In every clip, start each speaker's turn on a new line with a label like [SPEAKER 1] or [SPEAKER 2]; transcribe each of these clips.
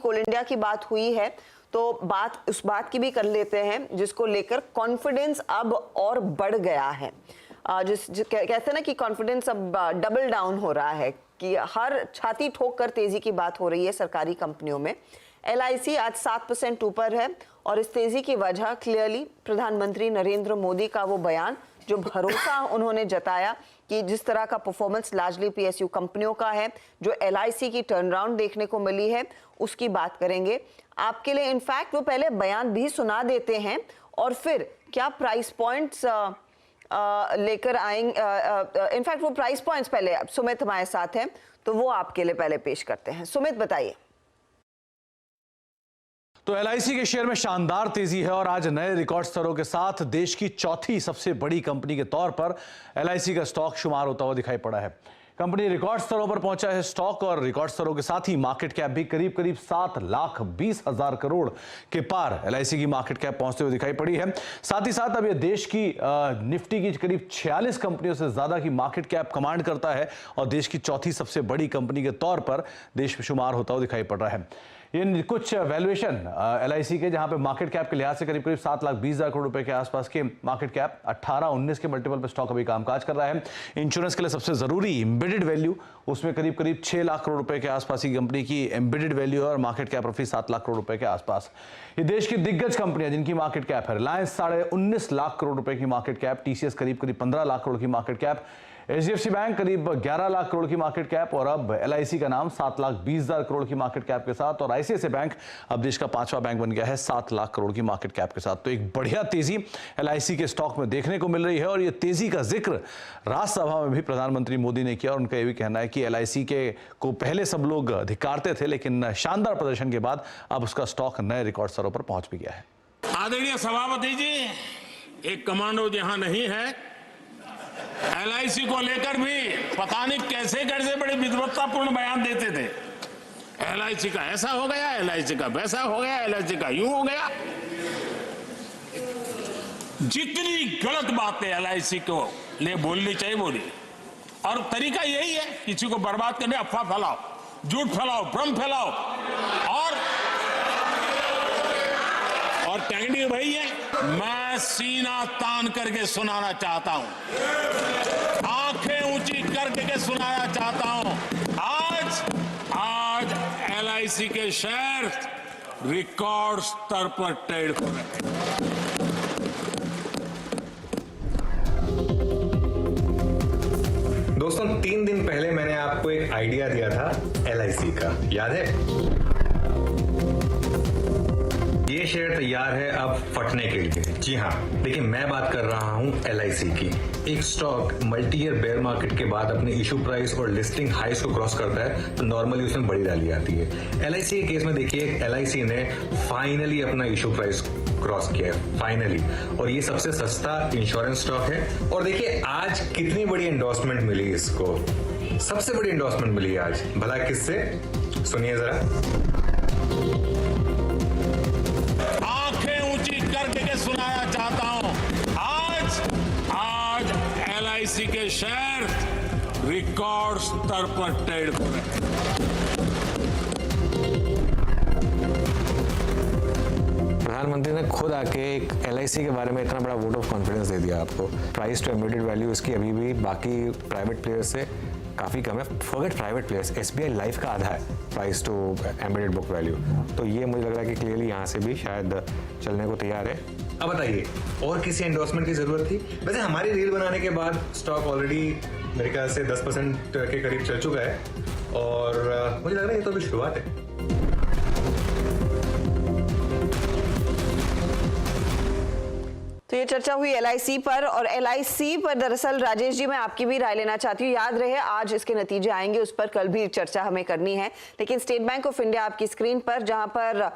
[SPEAKER 1] कोल India की बात हुई है तो उस बात की भी कर लेते हैं जिसको लेकर कॉन्फिडेंस अब और बढ़ गया है। कहते हैं ना कि कॉन्फिडेंस अब डबल डाउन हो रहा है कि हर छाती ठोक कर तेजी की बात हो रही है सरकारी कंपनियों में। LIC आज 7% ऊपर है और इस तेजी की वजह क्लियरली प्रधानमंत्री नरेंद्र मोदी का वो बयान, जो भरोसा उन्होंने जताया कि जिस तरह का परफॉर्मेंस लार्जली PSU कंपनियों का है, जो LIC की टर्नराउंड देखने को मिली है, उसकी बात करेंगे आपके लिए। इनफैक्ट वो पहले बयान भी सुना देते हैं और फिर क्या प्राइस पॉइंट्स लेकर आएंगे। इनफैक्ट वो प्राइस पॉइंट्स पहले सुमित हमारे साथ हैं तो वो आपके लिए पहले पेश करते हैं। सुमित बताइए।
[SPEAKER 2] तो LIC के शेयर में शानदार तेजी है और आज नए रिकॉर्ड स्तरों के साथ देश की चौथी सबसे बड़ी कंपनी के तौर पर LIC का स्टॉक शुमार होता हुआ दिखाई पड़ा है। कंपनी रिकॉर्ड स्तरों पर पहुंचा है स्टॉक और रिकॉर्ड स्तरों के साथ ही मार्केट कैप भी करीब 7,20,000 करोड़ के पार LIC की मार्केट कैप पहुंचते हुए दिखाई पड़ी है। साथ ही साथ अब यह देश की निफ्टी की करीब 46 कंपनियों से ज्यादा की मार्केट कैप कमांड करता है और देश की चौथी सबसे बड़ी कंपनी के तौर पर देश में शुमार होता हुआ दिखाई पड़ रहा है। ये कुछ वैल्यूएशन LIC के जहां पे मार्केट कैप के लिहाज से करीब 7,20,000 करोड़ रुपए के आसपास के मार्केट कैप 18-19 के मल्टीपल पे स्टॉक अभी कामकाज कर रहा है। इंश्योरेंस के लिए सबसे जरूरी एम्बेडेड वैल्यू, उसमें करीब 6 लाख करोड़ रुपए के आसपास की कंपनी की एम्बेडेड वैल्यू और मार्केट कैप रफी 7 लाख करोड़ रुपए के आसपास। ये देश की दिग्गज कंपनियां जिनकी मार्केट कैप है, रिलायंस 19.5 लाख करोड़ रुपए की मार्केट कैप, TCS करीब 15 लाख करोड़ की मार्केट कैप, HDFC बैंक करीब 11 लाख करोड़ की मार्केट कैप और अब LIC का नाम 7,20,000 करोड़ की मार्केट कैप के साथ और ICICI बैंक अब देश का 5वां बैंक बन गया है 7 लाख करोड़ की मार्केट कैप के साथ। तो एक बढ़िया तेजी LIC के स्टॉक में देखने को मिल रही है और ये तेजी का जिक्र राज्यसभा में भी प्रधानमंत्री मोदी ने किया और उनका यह भी कहना है कि LIC के को पहले सब लोग धिक्कारते थे लेकिन शानदार प्रदर्शन के बाद अब उसका स्टॉक नए रिकॉर्ड स्तरों पर पहुंच भी गया है।
[SPEAKER 3] आदरणीय सभापति जी, एक कमांडो जहां नहीं है, LIC को लेकर भी पता नहीं कैसे कैसे बड़े विद्वत्तापूर्ण बयान देते थे। LIC का ऐसा हो गया, LIC का वैसा हो गया, LIC का यूं हो गया। जितनी गलत बातें LIC को ले बोलनी चाहिए बोली और तरीका यही है, किसी को बर्बाद करने अफवाह फैलाओ, झूठ फैलाओ, भ्रम फैलाओ और टेक्निक वही है। मैं सीना तान करके सुनाना चाहता हूं, आंखें ऊंची करके सुनाना चाहता हूं, आज LIC के शेयर रिकॉर्ड स्तर पर ट्रेड हो रहे हैं।
[SPEAKER 4] दोस्तों, 3 दिन पहले मैंने आपको एक आइडिया दिया था LIC का, याद है? ये शेयर तैयार है अब फटने के लिए। जी हाँ, देखिए मैं बात कर रहा हूँ LIC की। एक stock multi year bear market के बाद अपने इशू प्राइस और लिस्टिंग हाइस को क्रॉस करता है तो नॉर्मली उसमें बड़ी रैली आती है। LIC के केस में देखिए LIC ने फाइनली अपना इशू प्राइस क्रॉस किया है, फाइनली, और ये सबसे सस्ता इंश्योरेंस स्टॉक है। और देखिए आज कितनी बड़ी एंडोर्समेंट मिली इसको, सबसे बड़ी एंडोर्समेंट मिली आज, भला किससे? सुनिए जरा।
[SPEAKER 3] करके सुनाना चाहता हूं, आज LIC के शेयर रिकॉर्ड स्तर पर ट्रेड हो रहे हैं।
[SPEAKER 5] प्रधानमंत्री ने खुद आके एक LIC के बारे में इतना बड़ा वोट ऑफ कॉन्फिडेंस दे दिया आपको। प्राइस टू एम्बेडेड वैल्यू इसकी अभी भी बाकी प्राइवेट प्लेयर्स से काफ़ी कम है। Forget private players, SBI life का आधा है price to embedded book value. तो ये मुझे लग रहा है कि क्लियरली यहाँ से भी शायद चलने को तैयार है।
[SPEAKER 4] अब बताइए, और किसी एंडोर्समेंट की जरूरत थी? वैसे हमारी रील बनाने के बाद स्टॉक ऑलरेडी मेरे ख्याल से 10% के करीब चल चुका है और मुझे लग रहा है ये तो अभी शुरुआत है।
[SPEAKER 1] तो ये चर्चा हुई LIC पर और LIC पर दरअसल राजेश जी मैं आपकी भी राय लेना चाहती हूँ। याद रहे आज इसके नतीजे आएंगे, उस पर कल भी चर्चा हमें करनी है, लेकिन स्टेट बैंक ऑफ इंडिया आपकी स्क्रीन पर, जहां पर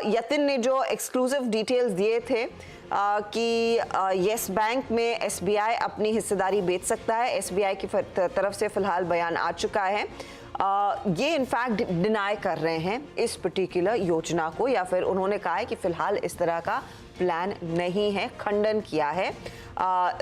[SPEAKER 1] यतिन ने जो एक्सक्लूसिव डिटेल्स दिए थे कि येस बैंक में SBI अपनी हिस्सेदारी बेच सकता है। SBI की तरफ से फिलहाल बयान आ चुका है। ये इनफैक्ट डिनाई कर रहे हैं इस पर्टिकुलर योजना को, या फिर उन्होंने कहा है कि फिलहाल इस तरह का प्लान नहीं है, खंडन किया है।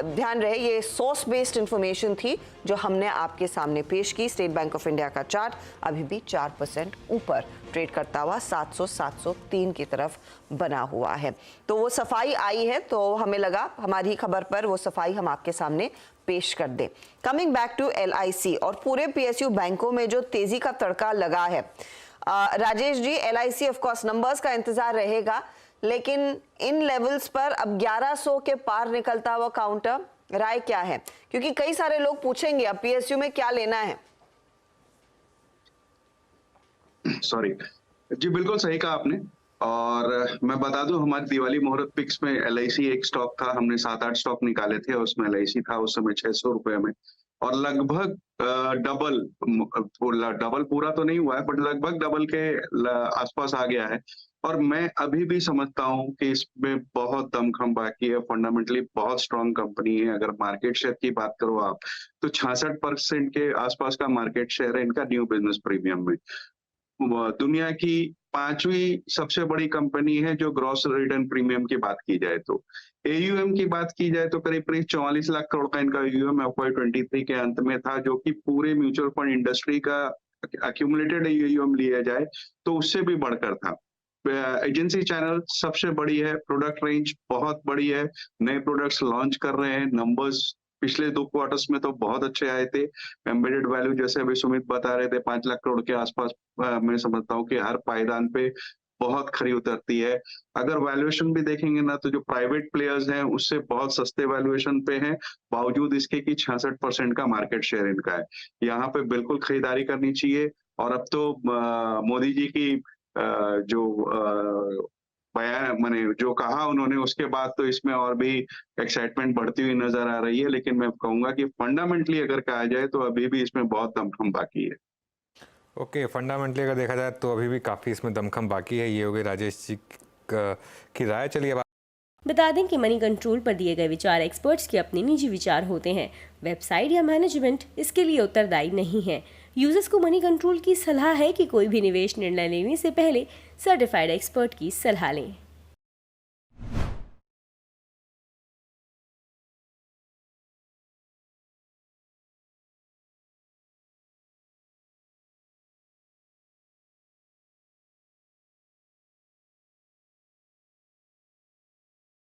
[SPEAKER 1] ध्यान रहे ये सोर्स बेस्ड इंफॉर्मेशन थी जो हमने आपके सामने पेश की। स्टेट बैंक ऑफ इंडिया का चार्ट अभी भी 4% ऊपर ट्रेड करता हुआ 700-703 की तरफ बना हुआ है। तो वो सफाई आई है, तो हमें लगा हमारी खबर पर वो सफाई हम आपके सामने पेश कर दे। कमिंग बैक टू LIC और पूरे PSU बैंकों में जो तेजी का तड़का लगा है, Rajesh ji, LIC of course numbers का इंतजार रहेगा, लेकिन इन लेवल्स पर अब 1100 के पार निकलता हुआ काउंटर, राय क्या है? क्योंकि कई सारे लोग पूछेंगे अब PSU में क्या लेना है।
[SPEAKER 6] सॉरी जी, बिल्कुल सही कहा आपने। और मैं बता दूं, हमारी दिवाली मुहूर्त पिक्स में LIC एक स्टॉक था, हमने 7-8 स्टॉक निकाले थे, उसमें LIC था उस समय 600 रुपए में, और लगभग डबल पूरा तो नहीं हुआ है, बट लगभग डबल के आसपास आ गया है। और मैं अभी भी समझता हूं कि इसमें बहुत दमखम बाकी है, फंडामेंटली बहुत स्ट्रांग कंपनी है। अगर मार्केट शेयर की बात करो आप, तो 66% के आसपास का मार्केट शेयर है इनका न्यू बिजनेस प्रीमियम में। दुनिया की 5वीं सबसे बड़ी कंपनी है जो ग्रॉस रिटर्न प्रीमियम की बात की जाए तो। AUM की बात की जाए तो करीब 44 लाख करोड़ का इनका AUM FY23 के अंत में था, जो कि पूरे म्यूचुअल फंड इंडस्ट्री का एक्यूमुलेटेड AUM लिया जाए तो उससे भी बढ़कर था। एजेंसी चैनल सबसे बड़ी है, प्रोडक्ट रेंज बहुत बड़ी है, नए प्रोडक्ट्स लॉन्च कर रहे हैं। नंबर्स पिछले 2 क्वार्टर्स में तो बहुत अच्छे आए थे। एम्बेडेड वैल्यू जैसे अभी सुमित बता रहे थे 5 लाख करोड़ के आसपास, मैं समझता हूँ कि हर पायदान पे बहुत खरी उतरती है। अगर वैल्यूएशन भी देखेंगे ना, तो जो प्राइवेट प्लेयर्स हैं उससे बहुत सस्ते वैल्यूएशन पे हैं, बावजूद इसके कि 66% का मार्केट शेयर इनका है। यहाँ पे बिल्कुल खरीदारी करनी चाहिए। और अब तो मोदी जी की जो बयान मैंने जो कहा उन्होंने, उसके बाद तो इसमें और भी एक्साइटमेंट बढ़ती हुई नजर आ रही है। लेकिन मैं कहूंगा कि फंडामेंटली अगर कहा जाए तो अभी भी इसमें बहुत दमखम बाकी है।
[SPEAKER 5] ओके, फंडामेंटली अगर देखा जाए तो अभी भी काफ़ी इसमें दमखम बाकी है। ये हो गई राजेश जी की राय। चलिए अब
[SPEAKER 7] बता दें कि मनी कंट्रोल पर दिए गए विचार एक्सपर्ट्स के अपने निजी विचार होते हैं। वेबसाइट या मैनेजमेंट इसके लिए उत्तरदायी नहीं है। यूजर्स को मनी कंट्रोल की सलाह है कि कोई भी निवेश निर्णय लेने से पहले सर्टिफाइड एक्सपर्ट की सलाह लें।